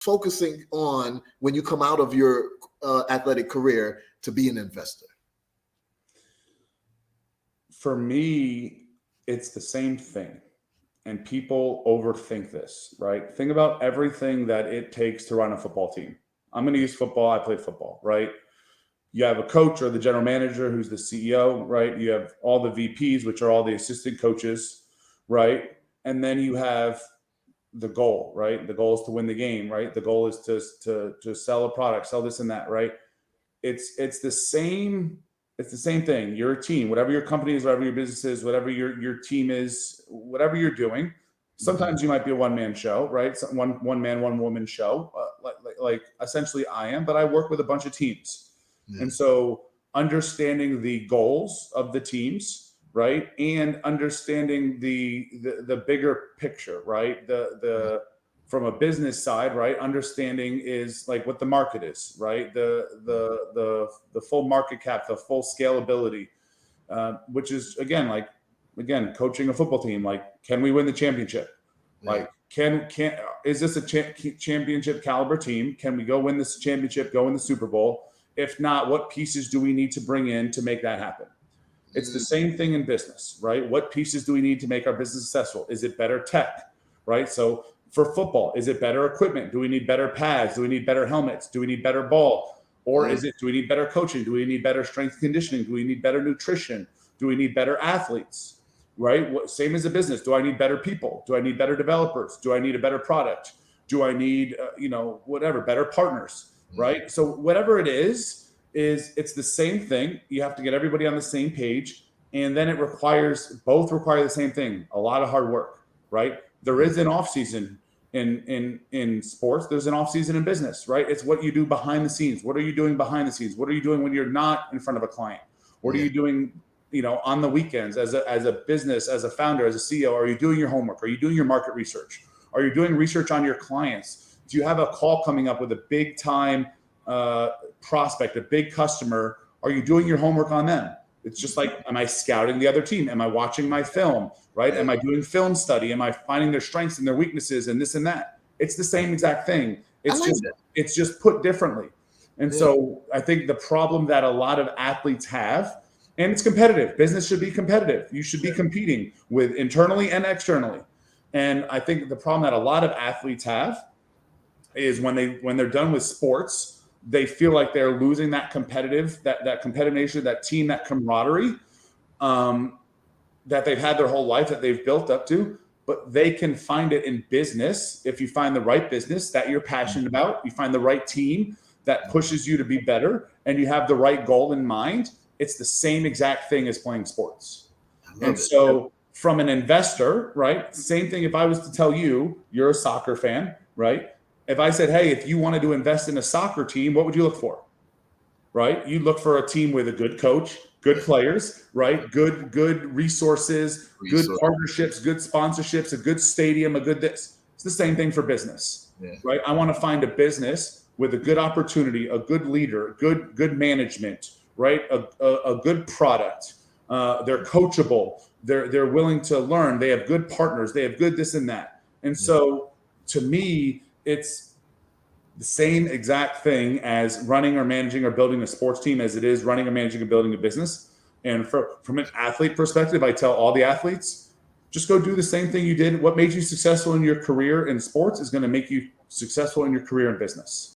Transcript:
focusing on when you come out of your athletic career to be an investor? For me, it's the same thing. And people overthink this, right? Think about everything that it takes to run a football team. I'm going to use football. I played football, right? You have a coach or the general manager who's the CEO, right? You have all the VPs, which are all the assistant coaches, right? And then you have the goal, right? The goal is to win the game, right? The goal is to sell a product, sell this and that, right? It's the same thing. You're a team, whatever your company is, whatever your business is, whatever your team is, whatever you're doing. Sometimes you might be a one-man show, right? One man, one woman show, like essentially I am, but I work with a bunch of teams. Yeah. And so understanding the goals of the teams, right? And understanding the bigger picture, right? From a business side, right? Understanding is like what the market is, right? The full market cap, the full scalability, which is again, coaching a football team. Like, can we win the championship? Yeah. Like, is this a championship caliber team? Can we go win this championship, go in the Super Bowl? If not, what pieces do we need to bring in to make that happen? It's the same thing in business, right? What pieces do we need to make our business successful? Is it better tech, right? So for football, is it better equipment? Do we need better pads? Do we need better helmets? Do we need better ball? Or do we need better coaching? Do we need better strength conditioning? Do we need better nutrition? Do we need better athletes, right? Same as a business. Do I need better people? Do I need better developers? Do I need a better product? Do I need, better partners, right? So whatever it is it's the same thing. You have to get everybody on the same page. And then both require the same thing, a lot of hard work, right? There is an off season in sports. There's an off season in business, right? It's what you do behind the scenes. What are you doing behind the scenes? What are you doing when you're not in front of a client? What are you doing, on the weekends as a business, as a founder, as a CEO? Are you doing your homework? Are you doing your market research? Are you doing research on your clients? Do you have a call coming up with a big time prospect, a big customer? Are you doing your homework on them? It's just like, am I scouting the other team? Am I watching my film, right? Am I doing film study? Am I finding their strengths and their weaknesses and this and that? It's the same exact thing. It's just put differently. And so I think the problem that a lot of athletes have, and it's competitive. Business should be competitive. You should be competing with internally and externally. And I think the problem that a lot of athletes have is when they're done with sports, they feel like they're losing that competitive nature, that team, that camaraderie that they've had their whole life, that they've built up to. But they can find it in business. If you find the right business that you're passionate about, you find the right team that pushes you to be better, and you have the right goal in mind, it's the same exact thing as playing sports. And so from an investor, right, same thing. If I was to tell you, you're a soccer fan, right? If I said, hey, if you wanted to invest in a soccer team, what would you look for? Right? You look for a team with a good coach, good players, right? Good resources, good partnerships, good sponsorships, a good stadium, a good this. It's the same thing for business, right? I want to find a business with a good opportunity, a good leader, good management, right? A good product. They're coachable. They're willing to learn. They have good partners. They have good this and that. And so to me, it's the same exact thing as running or managing or building a sports team as it is running or managing or building a business. And from an athlete perspective, I tell all the athletes, just go do the same thing you did. What made you successful in your career in sports is going to make you successful in your career in business.